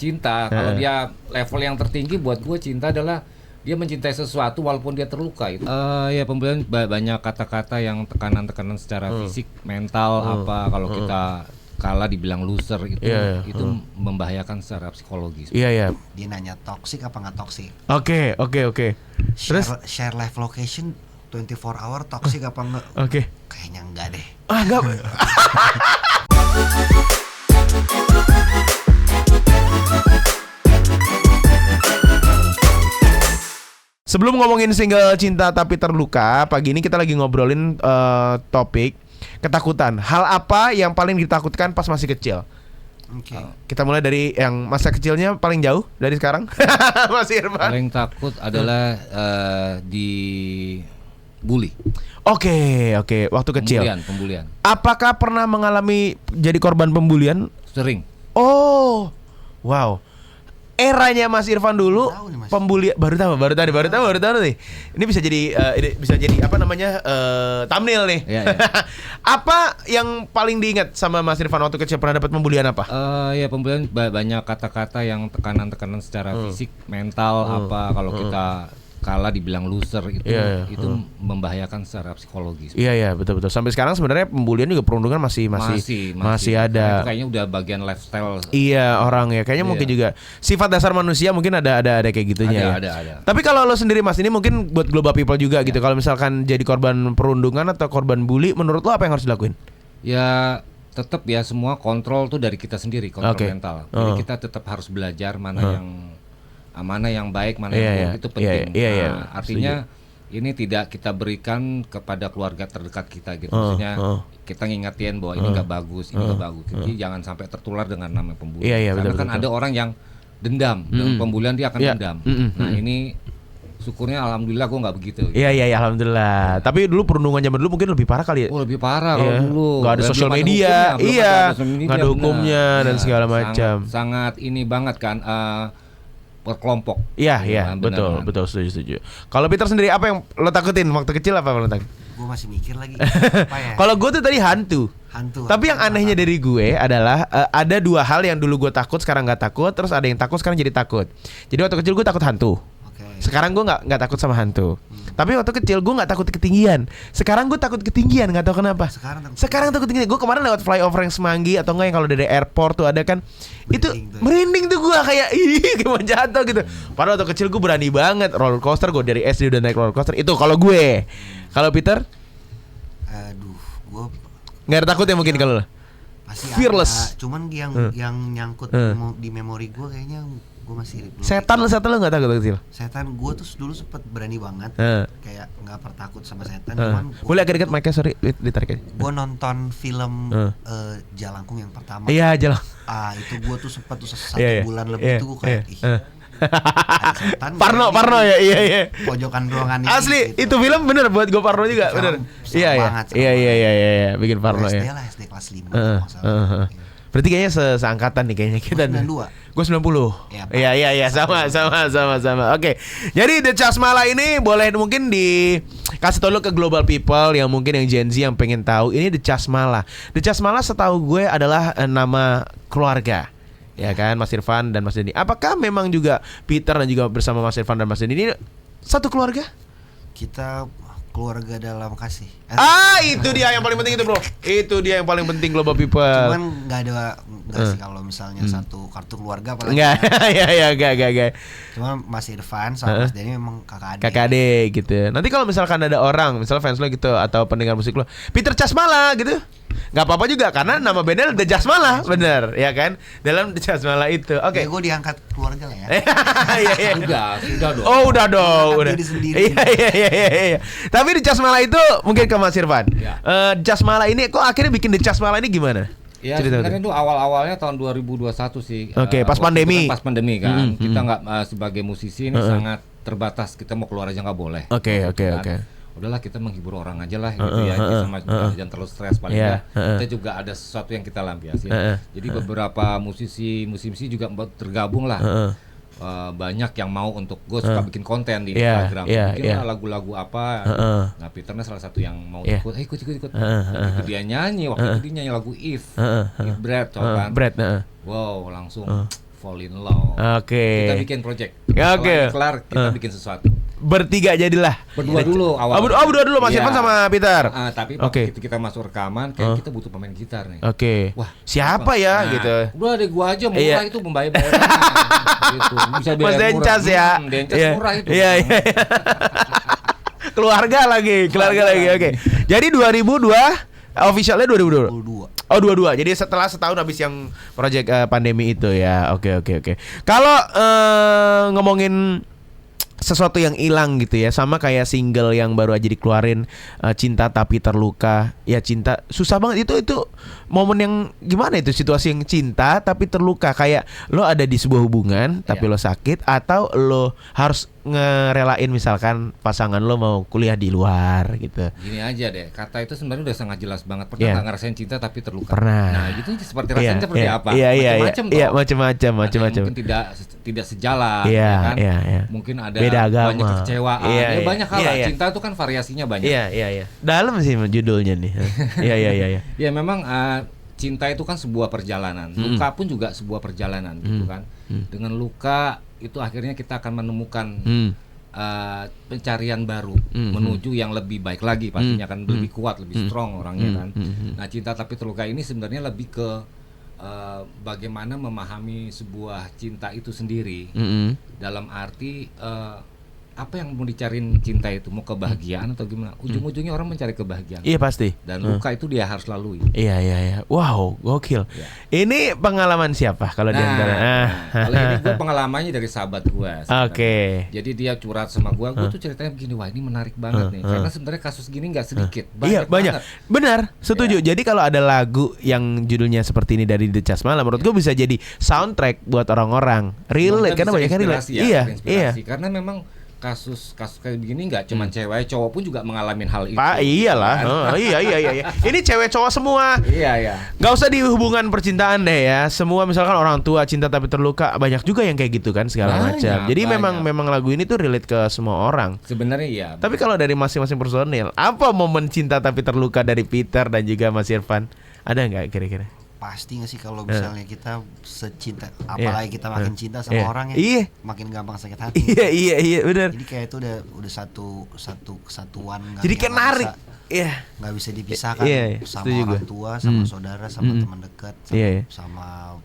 cinta. Kalau dia level yang tertinggi buat gue cinta adalah dia mencintai sesuatu walaupun dia terluka itu. Ya pembulian banyak kata-kata yang tekanan-tekanan secara fisik, mental apa kalau kita kalah dibilang loser itu membahayakan secara psikologis. Iya. Dia nanya toxic apa nggak toxic? Oke. Terus Share live location 24 hour toxic apa enggak? Oke. Kayaknya enggak deh. Enggak. Sebelum ngomongin single Cinta Tapi Terluka, pagi ini kita lagi ngobrolin topik ketakutan. Hal apa yang paling ditakutkan pas masih kecil? Oke. Kita mulai dari yang masa kecilnya paling jauh dari sekarang. Mas Irfan. Paling takut adalah dibully. Oke. Waktu kecil. Pembulian. Apakah pernah mengalami jadi korban pembulian? Sering. Oh, wow. Eranya Mas Irfan dulu pembulian baru tahu nih. Ini bisa jadi apa namanya thumbnail nih. Iya. Apa yang paling diingat sama Mas Irfan waktu kecil pernah dapat pembulian apa? Ya pembulian banyak kata-kata yang tekanan-tekanan secara fisik, mental apa kalau kita kalah dibilang loser itu membahayakan secara psikologis. Iya betul. Sampai sekarang sebenarnya pembulian juga perundungan masih ada. Itu kayaknya udah bagian lifestyle. Iya orang ya kayaknya mungkin juga sifat dasar manusia mungkin ada kayak gitunya. Ada. Tapi kalau lo sendiri Mas ini mungkin buat global people juga gitu. Kalau misalkan jadi korban perundungan atau korban bully, menurut lo apa yang harus dilakuin? Ya tetap ya semua kontrol tuh dari kita sendiri, kontrol mental. Jadi kita tetap harus belajar mana yang baik, mana yang buruk itu penting. Artinya ini tidak kita berikan kepada keluarga terdekat kita gitu. Maksudnya kita ngingetin bahwa ini nggak bagus, ini nggak bagus. Jadi jangan sampai tertular dengan nama pembulian. Karena kan ada orang yang dendam, dengan pembulian dia akan dendam. Nah ini syukurnya alhamdulillah gue nggak begitu. Iya alhamdulillah. Tapi dulu perundungan zaman dulu mungkin lebih parah kali ya. Oh lebih parah kalau dulu. Gak ada sosial media, nggak ada hukumnya dan segala macam. Sangat ini banget kan. Berkelompok. Iya, betul, setuju. Kalau Peter sendiri apa yang lo takutin waktu kecil apa lo takut? Gue masih mikir lagi. Apa ya? Kalau gue tuh tadi hantu. Tapi yang anehnya dari gue adalah ada dua hal yang dulu gue takut sekarang nggak takut, terus ada yang takut sekarang jadi takut. Jadi waktu kecil gue takut hantu. Sekarang gue nggak takut sama hantu. Tapi waktu kecil gue nggak takut ketinggian. Sekarang gue takut ketinggian, nggak tahu kenapa. Sekarang takut ketinggian. Gue kemarin lewat flyover yang Semanggi atau enggak yang kalau dari airport tuh ada kan. Itu merinding tuh gue kayak mau jatuh gitu. Padahal waktu kecil gue berani banget roller coaster. Gue dari SD udah naik roller coaster. Itu kalau gue. Kalau Peter? Aduh, gue nggak ada takut ya mungkin kalau lo? Fearless. Cuman yang nyangkut di memori gue kayaknya gue masih setan lo nggak takut kecil? Setan gue tuh dulu sempet berani banget, kayak nggak pertakut sama setan. Boleh agak dekat mic-nya, sorry ditarik aja. Gue nonton film Jalangkung yang pertama. Iya Jalang. Itu gue tuh sempet tuh 1 bulan lebih tuh gue kayak setan. Parno ya iya. Pojokan ruangan ini. Asli gitu. Itu film bener buat gue parno juga bener. Iya bikin parno ya. SD lah SD kelas 5 Berarti kayaknya seangkatan nih kayaknya kita. 92. Gue 90. Iya sama. Oke. Jadi The Chasmala ini boleh mungkin dikasih tahu ke global people yang mungkin yang Gen Z yang pengen tahu ini The Chasmala. The Chasmala setahu gue adalah nama keluarga. Ya kan Mas Irfan dan Mas Denny. Apakah memang juga Peter dan juga bersama Mas Irfan dan Mas Denny ini satu keluarga? Kita keluarga dalam kasih. Itu dia yang paling penting itu bro. Itu dia yang paling penting global people. Cuman nggak sih kalau misalnya satu kartu keluarga apalagi. Enggak. Cuma Mas Irfan sama Mas Denny memang kakak adik gitu. Nanti kalau misalkan ada orang, misalnya fans lo gitu atau pendengar musik lo, Peter Chasmala gitu. Nggak apa-apa juga karena nama bandnya The Chasmala, bener ya kan? Dalam The Chasmala itu. Oke. Gue diangkat keluarga lah ya. Iya. Udah dong. Oh, udah dong. Udah. Iya. Tapi The Chasmala itu mungkin ke Mas Irfan. Chasmala ini kok akhirnya bikin The Chasmala ini gimana? Ya sebenarnya itu awal-awalnya tahun 2021 sih. Oke, pas pandemi. Pas pandemi kan. Kita nggak sebagai musisi ini sangat terbatas. Kita mau keluar aja nggak boleh. Oke. Udahlah kita menghibur orang aja lah gitu ya, sama jangan terlalu stres paling kita juga ada sesuatu yang kita lampiasin. Jadi beberapa musisi juga tergabung lah. Banyak yang mau untuk gue suka bikin konten di Instagram, bikin lagu-lagu apa. Nah Peternya salah satu yang mau ikut. Waktu dia nyanyi, dia nyanyi lagu If Brad, kan? Wow langsung fall in love. Oke. Kita bikin project. Oke. Kelar kita bikin sesuatu. Bertiga jadilah. Berdua dulu awal. Berdua dulu Mas Irfan sama Peter. Tapi waktu kita masuk rekaman kayak kita butuh pemain gitar nih. Oke. Wah, siapa ya gitu. Udah deh gua aja murah itu membayar gitu. Bisa bayar Mas Dencas murah. ya. Dencas murah itu. Iya. Keluarga lagi. Oke. Jadi 2002 officialnya 2022. Oh 22. Jadi setelah setahun habis yang project pandemi itu ya. Oke. Kalau ngomongin sesuatu yang hilang gitu ya, sama kayak single yang baru aja dikeluarin, Cinta Tapi Terluka. Ya cinta susah banget itu momen yang gimana itu, situasi yang cinta tapi terluka, kayak lo ada di sebuah hubungan tapi lo sakit, atau lo harus ngerelain misalkan pasangan lo mau kuliah di luar gitu. Gini aja deh, kata itu sebenarnya udah sangat jelas banget. Pernah nggak ngerasain cinta tapi terluka? Pernah. Nah itu seperti rasanya seperti apa? Macam-macam. Mungkin tidak sejalan, kan? Mungkin ada beda agama, banyak kekecewaan, banyak hal. Cinta itu kan variasinya banyak. Iya. Dalam sih judulnya nih. Iya. Ya memang cinta itu kan sebuah perjalanan. Luka pun juga sebuah perjalanan, gitu kan. Dengan luka itu akhirnya kita akan menemukan pencarian baru menuju yang lebih baik lagi, pastinya kan lebih kuat, lebih strong orangnya kan. Nah Cinta Tapi Terluka ini sebenarnya lebih ke bagaimana memahami sebuah cinta itu sendiri, dalam arti apa yang mau dicariin cinta itu, mau kebahagiaan atau gimana? Ujung-ujungnya orang mencari kebahagiaan. Iya pasti. Dan luka itu dia harus lalui. Iya. Wow, gokil. Ya. Ini pengalaman siapa kalau di antara? Kalau ini gue pengalamannya dari sahabat gue. Oke. Jadi dia curhat sama gue tuh ceritanya begini, wah ini menarik banget nih. Karena sebenarnya kasus gini nggak sedikit. Banyak. Benar, setuju. Jadi kalau ada lagu yang judulnya seperti ini dari The Chasmala, menurut gue bisa jadi soundtrack buat orang-orang. Relate, karena banyak yang relate. Iya. Karena memang kasus kayak begini nggak cuma cewek, cowok pun juga mengalami hal itu. Iyalah. Iya. Ini cewek cowok semua. Iya. Gak usah di hubungan percintaan deh ya. Semua misalkan orang tua cinta tapi terluka, banyak juga yang kayak gitu kan, segala macam. Jadi memang lagu ini tuh relate ke semua orang. Sebenarnya iya. Tapi kalau dari masing-masing personil, apa momen cinta tapi terluka dari Peter dan juga Mas Irfan? Ada nggak kira-kira? Pasti nggak sih kalau misalnya kita secinta, apalagi kita makin cinta sama orang ya, makin gampang sakit hati. Iya benar. Jadi kayak itu udah satu kesatuan. Jadi kayak narik. Nggak bisa dipisahkan sama orang tua, sama saudara, sama teman dekat, sama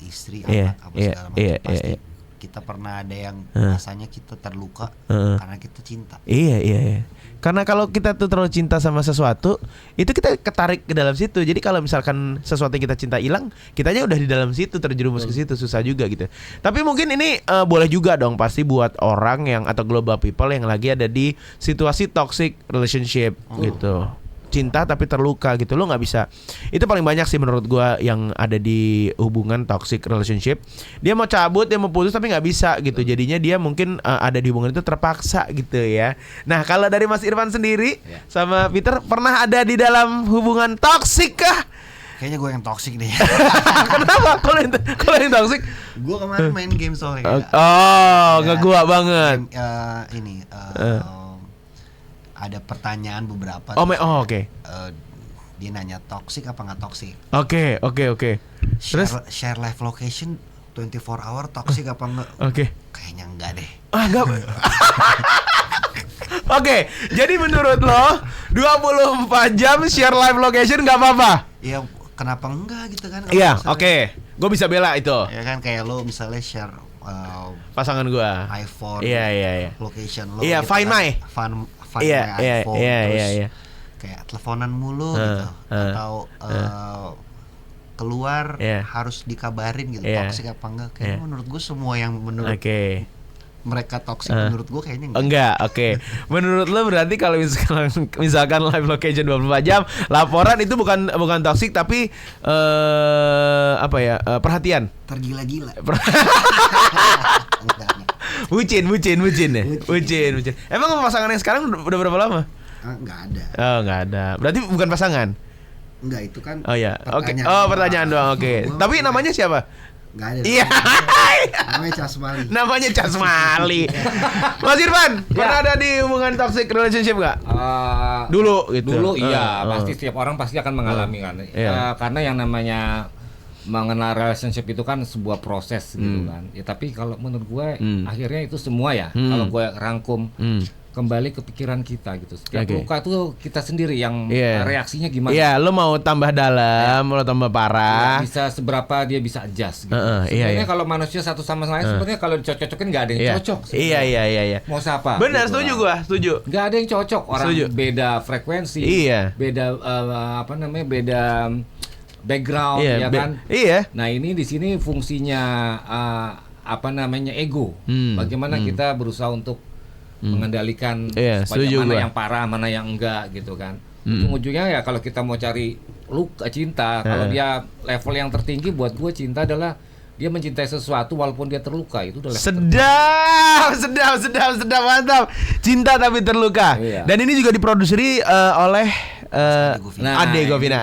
istri, apa segala macam. Pasti kita pernah ada yang rasanya kita terluka karena kita cinta. Iya. Karena kalau kita tuh terlalu cinta sama sesuatu, itu kita ketarik ke dalam situ. Jadi kalau misalkan sesuatu yang kita cinta hilang, kitanya udah di dalam situ, terjerumus ke situ, susah juga gitu. Tapi mungkin ini boleh juga dong pasti buat orang yang atau global people yang lagi ada di situasi toxic relationship gitu. Cinta tapi terluka gitu, lo nggak bisa. Itu paling banyak sih menurut gua yang ada di hubungan toxic relationship. Dia mau cabut, dia mau putus tapi nggak bisa gitu. Jadinya dia mungkin ada di hubungan itu terpaksa gitu ya. Nah kalau dari Mas Irfan sendiri sama Peter, pernah ada di dalam hubungan toxic kah? Kayaknya gue yang toxic deh. Kenapa? Kalau yang toxic? Gue kemarin main game soalnya. Nggak gua banget. Ada pertanyaan beberapa. Oke. Dia nanya toxic apa nggak toxic? Oke. Terus share live location 24 hour toxic apa enggak? Oke. Kayaknya enggak deh. Enggak. Oke, jadi menurut lo 24 jam share live location nggak apa-apa? Iya, kenapa enggak gitu kan? Iya, oke. Gue bisa bela itu. Ya kan kayak lo misalnya share pasangan gua iPhone. Iya. Location lo. Iya, gitu Find kan. My. iPhone. Iya. Kayak teleponan mulu gitu. Atau keluar harus dikabarin gitu. Toxic apa enggak? Kayaknya menurut gue semua yang menurut mereka toxic menurut gue kayaknya enggak. Oke. Menurut lo berarti kalau misalkan live location 24 jam, laporan itu bukan toxic tapi perhatian. Tergila-gila. Bucin ya. Bucin. Emang pasangan yang sekarang udah berapa lama? Enggak ada. Oh, enggak ada. Berarti bukan pasangan? Enggak, itu kan. Oh ya. Oke. Oh, pertanyaan doang. Oke. Tapi namanya siapa? Enggak ada. Iya. Namanya Chasmali. Mas Irfan, pernah ada di hubungan toxic relationship enggak? Dulu iya, pasti setiap orang pasti akan mengalami kan. Karena yang namanya mengenal relationship itu kan sebuah proses gitu kan. Ya tapi kalau menurut gue akhirnya itu semua ya. Kalau gue rangkum kembali ke pikiran kita gitu. Setiap luka tuh kita sendiri yang reaksinya gimana. Iya, lo mau tambah dalam, mau tambah parah. Ya, bisa seberapa dia bisa adjust gitu. Sebenarnya kalau manusia satu sama lain sebenarnya kalau dicocok-cocokin nggak ada yang cocok. Iya. Mau siapa? Benar, gitu setuju gua, setuju. Nggak ada yang cocok. Orang beda frekuensi. Beda beda background ya kan. Nah, ini di sini fungsinya ego. Bagaimana kita berusaha untuk mengendalikan supaya mana yang parah, mana yang enggak gitu kan. Ujung-ujungnya ya kalau kita mau cari luka cinta, kalau dia level yang tertinggi buat gue cinta adalah dia mencintai sesuatu walaupun dia terluka, itu udah sedap mantap. Cinta tapi terluka. Dan ini juga diproduseri oleh Ade Govina.